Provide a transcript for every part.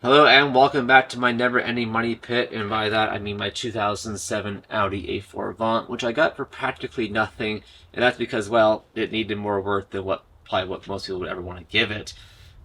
Hello and welcome back to my never-ending money pit, and by that I mean my 2007 Audi A4 Avant, which I got for practically nothing, and that's because, well, it needed more work than what most people would ever want to give it.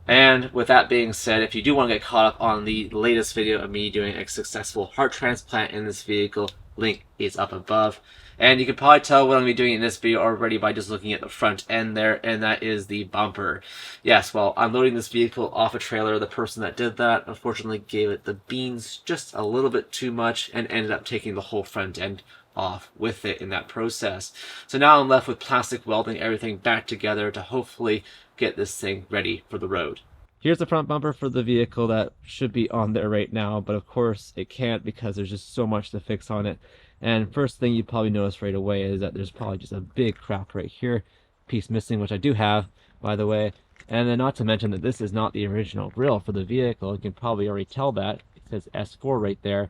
And with that being said, if you do want to get caught up on the latest video of me doing a successful heart transplant in this vehicle, link is up above. And you can probably tell what I'm going to be doing in this video already by just looking at the front end there, and that is the bumper. Yes, well, I'm loading this vehicle off a trailer. The person that did that unfortunately gave it the beans just a little bit too much and ended up taking the whole front end off with it in that process. So now I'm left with plastic welding everything back together to hopefully get this thing ready for the road. Here's the front bumper for the vehicle that should be on there right now, but of course it can't because there's just so much to fix on it. And first thing you probably notice right away is that there's probably just a big crack right here, piece missing, which I do have, by the way. And then not to mention that this is not the original grille for the vehicle. You can probably already tell that. It says S4 right there,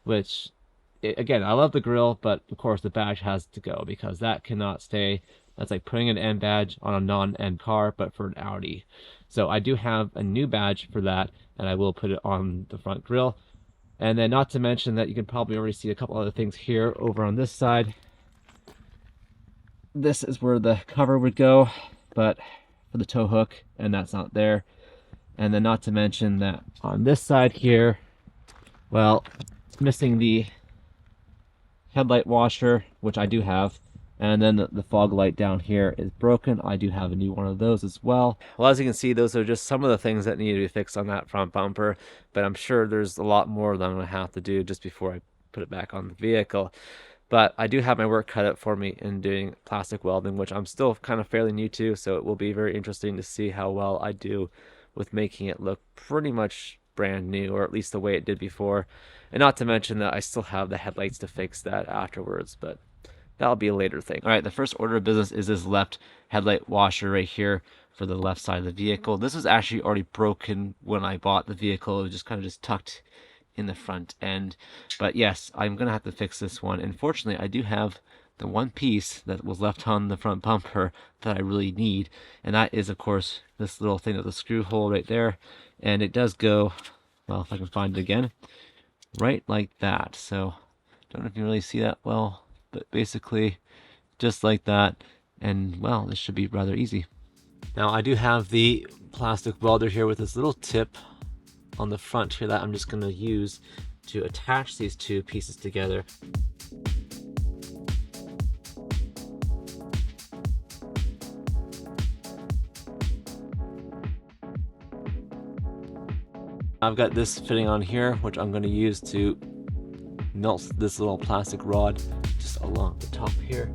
which, again, I love the grille, but of course the badge has to go because that cannot stay. That's like putting an M badge on a non-M car, but for an Audi. So I do have a new badge for that, and I will put it on the front grille. And then not to mention that you can probably already see a couple other things here over on this side. This is where the cover would go, but for the tow hook, and that's not there. And then not to mention that on this side here, well, it's missing the headlight washer, which I do have. And then the fog light down here is broken. I do have a new one of those as well. Well, as you can see, those are just some of the things that need to be fixed on that front bumper, but I'm sure there's a lot more that I'm going to have to do just before I put it back on the vehicle. But I do have my work cut out for me in doing plastic welding, which I'm still kind of fairly new to, so it will be very interesting to see how well I do with making it look pretty much brand new, or at least the way it did before. And not to mention that I still have the headlights to fix that afterwards, but that'll be a later thing. All right, the first order of business is this left headlight washer right here for the left side of the vehicle. This was actually already broken when I bought the vehicle. It was just kind of just tucked in the front end. But yes, I'm going to have to fix this one. Unfortunately, I do have the one piece that was left on the front bumper that I really need. And that is, of course, this little thing with the screw hole right there. And it does go, well, if I can find it again, right like that. So don't know if you can really see that well, but basically just like that, and well, this should be rather easy. Now I do have the plastic welder here with this little tip on the front here that I'm just going to use to attach these two pieces together. I've got this fitting on here, which I'm going to use to melt this little plastic rod just along the top here.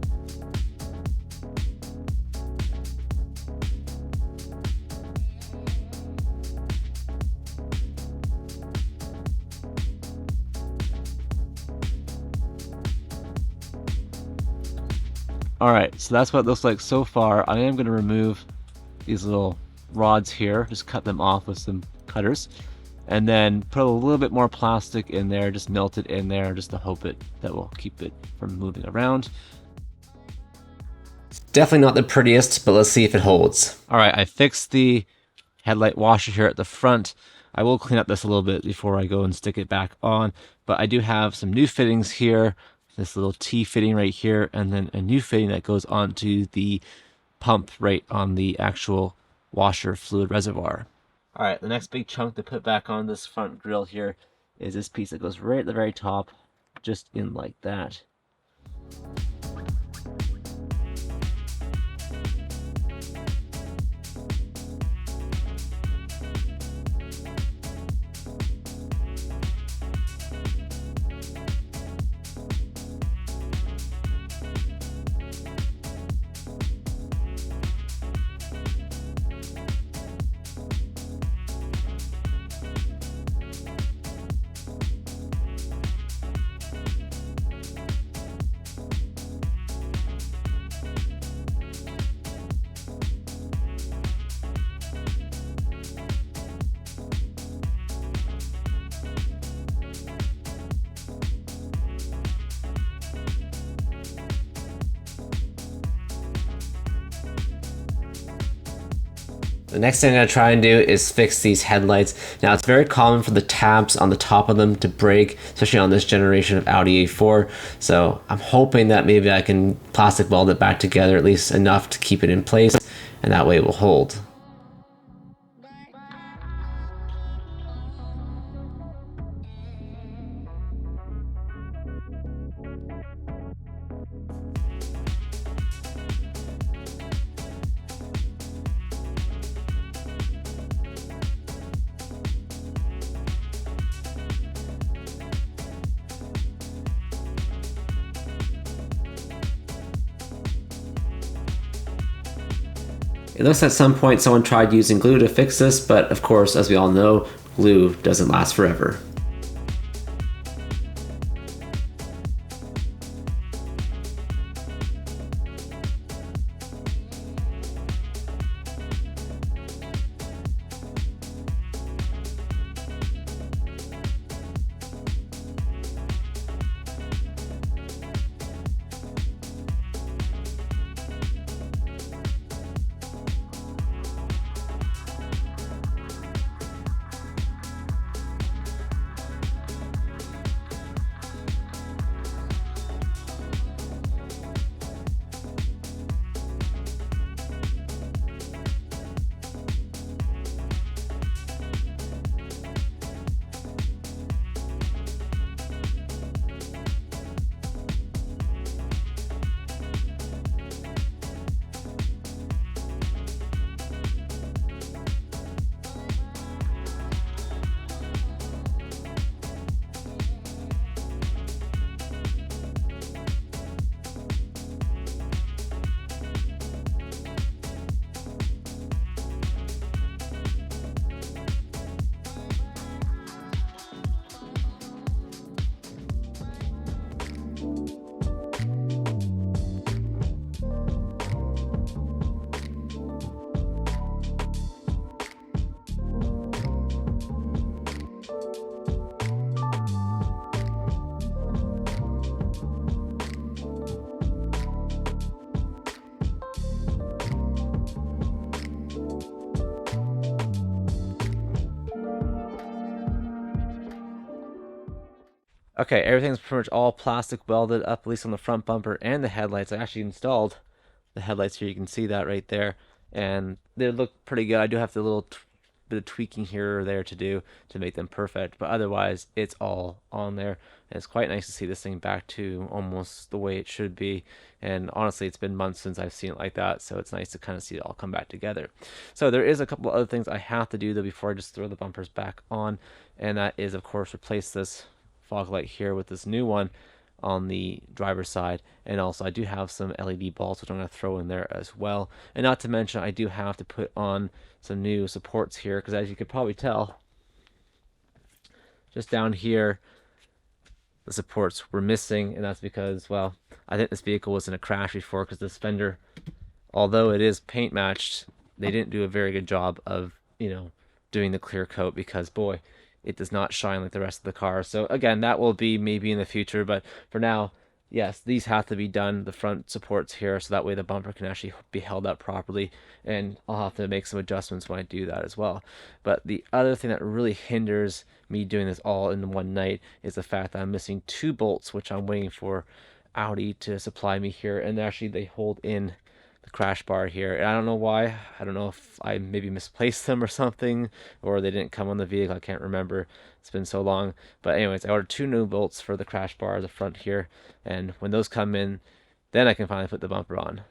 Alright, so that's what it looks like so far. I am going to remove these little rods here, just cut them off with some cutters, and then put a little bit more plastic in there, just melt it in there just to hope that will keep it from moving around. It's definitely not the prettiest, but let's see if it holds. Alright, I fixed the headlight washer here at the front. I will clean up this a little bit before I go and stick it back on, but I do have some new fittings here. This little T fitting right here, and then a new fitting that goes onto the pump right on the actual washer fluid reservoir. Alright, the next big chunk to put back on this front grille here is this piece that goes right at the very top, just in like that. The next thing I'm going to try and do is fix these headlights. Now, it's very common for the tabs on the top of them to break, especially on this generation of Audi A4. So I'm hoping that maybe I can plastic weld it back together, at least enough to keep it in place, and that way it will hold. It looks at some point someone tried using glue to fix this, but of course, as we all know, glue doesn't last forever. Okay, everything's pretty much all plastic welded up, at least on the front bumper and the headlights. I actually installed the headlights here. You can see that right there, and they look pretty good. I do have to little bit of tweaking here or there to do to make them perfect, but otherwise it's all on there. And it's quite nice to see this thing back to almost the way it should be. And honestly, it's been months since I've seen it like that, so it's nice to kind of see it all come back together. So there is a couple other things I have to do though before I just throw the bumpers back on, and that is of course replace this fog light here with this new one on the driver's side, and also I do have some LED bulbs which I'm going to throw in there as well. And not to mention I do have to put on some new supports here, because as you could probably tell, just down here the supports were missing, and that's because, well, I think this vehicle was in a crash before, because this fender, although it is paint matched, they didn't do a very good job of, you know, doing the clear coat, because boy, it does not shine like the rest of the car. So again, that will be maybe in the future, but for now, yes, these have to be done, the front supports here, so that way the bumper can actually be held up properly, and I'll have to make some adjustments when I do that as well. But the other thing that really hinders me doing this all in one night is the fact that I'm missing 2 bolts, which I'm waiting for Audi to supply me here, and actually they hold in the crash bar here, and I don't know why. I don't know if I maybe misplaced them or something, or they didn't come on the vehicle. I can't remember, it's been so long. But anyways, I ordered 2 new bolts for the crash bar, the front here, and when those come in, then I can finally put the bumper on.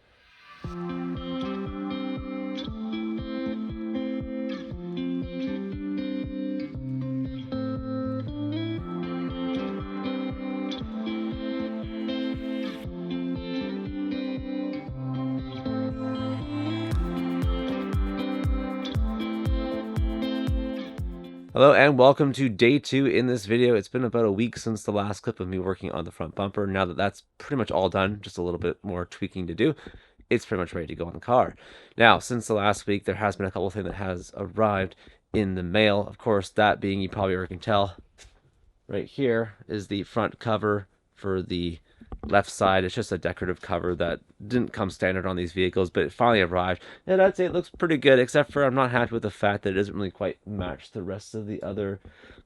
Hello and welcome to day 2 in this video. It's been about a week since the last clip of me working on the front bumper. Now that that's pretty much all done, just a little bit more tweaking to do, it's pretty much ready to go on the car. Now, since the last week, there has been a couple of things that has arrived in the mail. Of course, that being, you probably already can tell, right here is the front cover for the left side. It's just a decorative cover that didn't come standard on these vehicles, but it finally arrived. And I'd say it looks pretty good, except for I'm not happy with the fact that it doesn't really quite match the rest of the other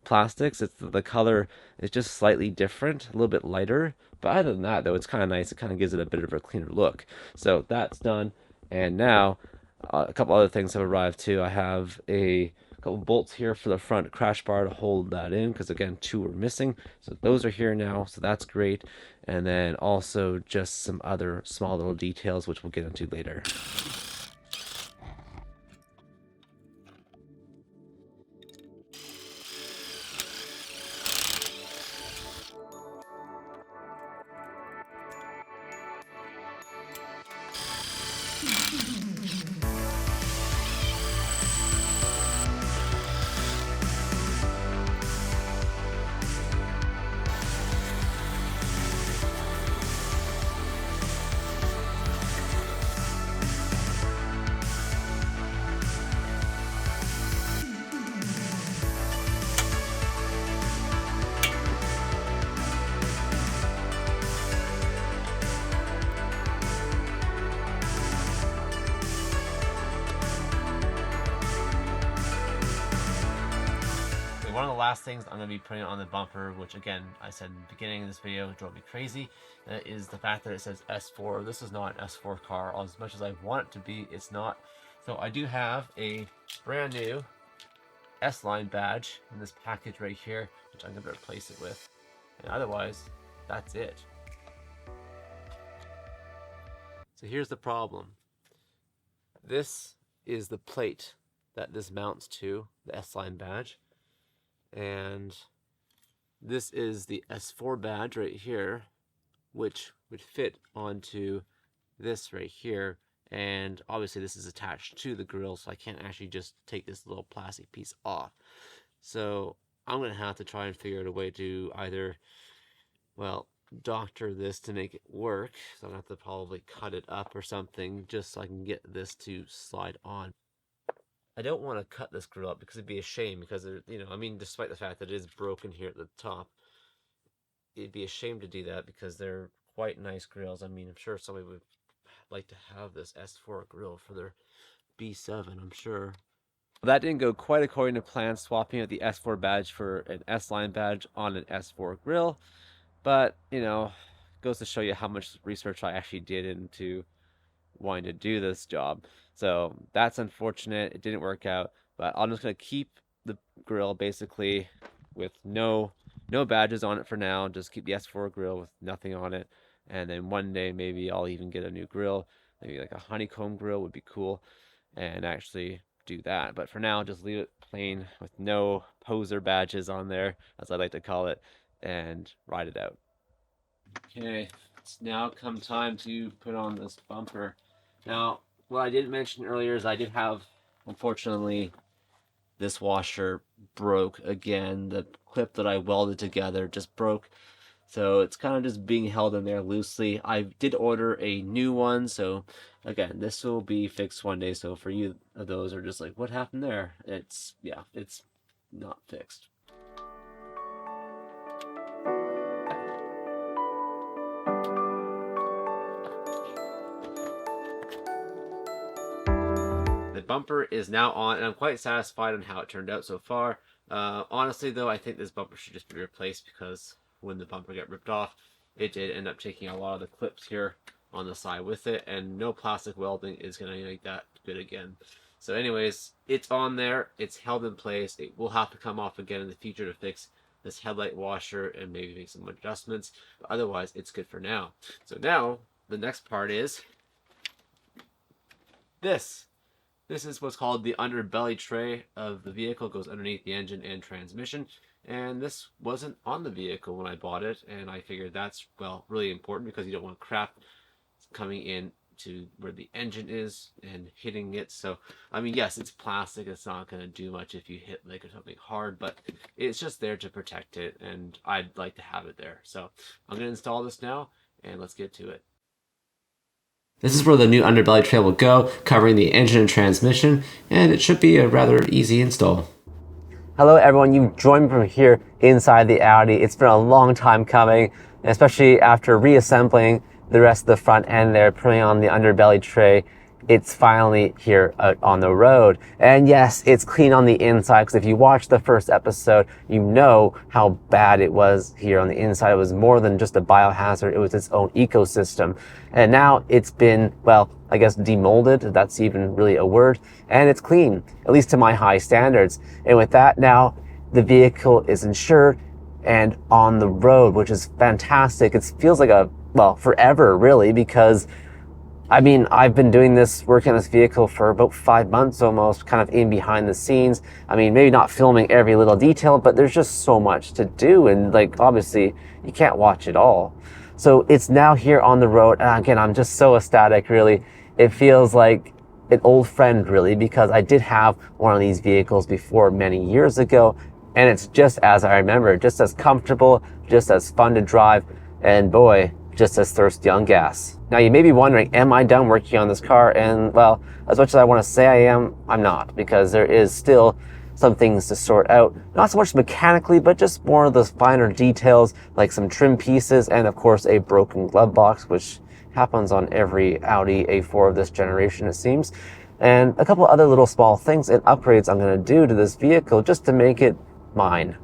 plastics. It's the color is just slightly different, a little bit lighter. But other than that, though, it's kind of nice. It kind of gives it a bit of a cleaner look. So that's done. And now a couple other things have arrived too. I have a couple bolts here for the front crash bar to hold that in, because again, two were missing. So those are here now, so that's great. And then also just some other small little details, which we'll get into later. One of the last things I'm going to be putting on the bumper, which again, I said in the beginning of this video, drove me crazy, is the fact that it says S4. This is not an S4 car. As much as I want it to be, it's not. So I do have a brand new S-Line badge in this package right here, which I'm going to replace it with. And otherwise, that's it. So here's the problem. This is the plate that this mounts to, the S-Line badge. And this is the S4 badge right here, which would fit onto this right here. And obviously this is attached to the grill, so I can't actually just take this little plastic piece off. So I'm going to have to try and figure out a way to either, well, doctor this to make it work. So I'm going to have to probably cut it up or something just so I can get this to slide on. I don't want to cut this grill up because it'd be a shame, because, you know, I mean, despite the fact that it is broken here at the top, it'd be a shame to do that because they're quite nice grills. I mean, I'm sure somebody would like to have this S4 grill for their B7, I'm sure. That didn't go quite according to plan, swapping out the S4 badge for an S-Line badge on an S4 grill. But, you know, goes to show you how much research I actually did into wanting to do this job. So that's unfortunate. It didn't work out, but I'm just going to keep the grill basically with no badges on it for now. Just keep the S4 grill with nothing on it. And then one day maybe I'll even get a new grill. Maybe like a honeycomb grill would be cool, and actually do that. But for now, just leave it plain with no poser badges on there, as I like to call it, and ride it out. Okay, it's now come time to put on this bumper. Now, what I didn't mention earlier is I did have, unfortunately, this washer broke again. The clip that I welded together just broke. So it's kind of just being held in there loosely. I did order a new one. So again, this will be fixed one day. So for you, those are just like, what happened there? It's, yeah, it's not fixed. The bumper is now on, and I'm quite satisfied on how it turned out so far. Honestly, though, I think this bumper should just be replaced, because when the bumper got ripped off, it did end up taking a lot of the clips here on the side with it, and no plastic welding is going to make that good again. So anyways, it's on there, it's held in place. It will have to come off again in the future to fix this headlight washer and maybe make some adjustments, but otherwise it's good for now. So now the next part is this. This is what's called the underbelly tray of the vehicle. It goes underneath the engine and transmission. And this wasn't on the vehicle when I bought it. And I figured that's, well, really important, because you don't want crap coming in to where the engine is and hitting it. So, I mean, yes, it's plastic. It's not going to do much if you hit like something hard, but it's just there to protect it. And I'd like to have it there. So I'm going to install this now, and let's get to it. This is where the new underbelly tray will go, covering the engine and transmission, and it should be a rather easy install. Hello everyone, you've joined me from here inside the Audi. It's been a long time coming. and especially after reassembling the rest of the front end there, putting on the underbelly tray, it's finally here out on the road. And yes, it's clean on the inside, because if you watch the first episode, you know how bad it was here on the inside. It was more than just a biohazard, it was its own ecosystem. And now it's been, well, I guess demolded, if that's even really a word, and it's clean, at least to my high standards. And with that, now the vehicle is insured and on the road, which is fantastic. It feels like well, forever really, because I mean, I've been doing this, working on this vehicle for about 5 months almost, kind of in behind the scenes. I mean, maybe not filming every little detail, but there's just so much to do. And like, obviously you can't watch it all. So it's now here on the road. And again, I'm just so ecstatic, really. It feels like an old friend, really, because I did have one of these vehicles before many years ago. And it's just as I remember, just as comfortable, just as fun to drive. And boy, just as thirsty on gas. Now you may be wondering, am I done working on this car? And well, as much as I want to say I am, I'm not, because there is still some things to sort out. Not so much mechanically, but just more of those finer details, like some trim pieces, and of course a broken glove box, which happens on every Audi A4 of this generation, it seems. And a couple other little small things and upgrades I'm going to do to this vehicle just to make it mine.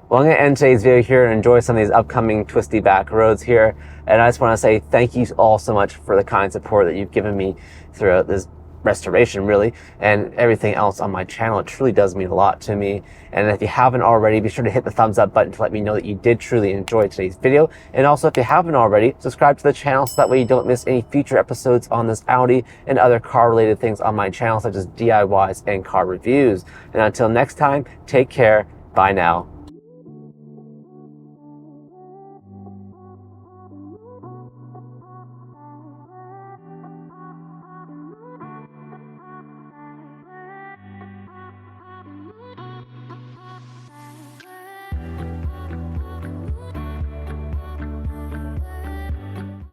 Well, I'm going to end today's video here and enjoy some of these upcoming twisty back roads here. And I just want to say thank you all so much for the kind support that you've given me throughout this restoration, really, and everything else on my channel. It truly does mean a lot to me. And if you haven't already, be sure to hit the thumbs up button to let me know that you did truly enjoy today's video. And also, if you haven't already, subscribe to the channel so that way you don't miss any future episodes on this Audi and other car related things on my channel, such as DIYs and car reviews. And until next time, take care. Bye now.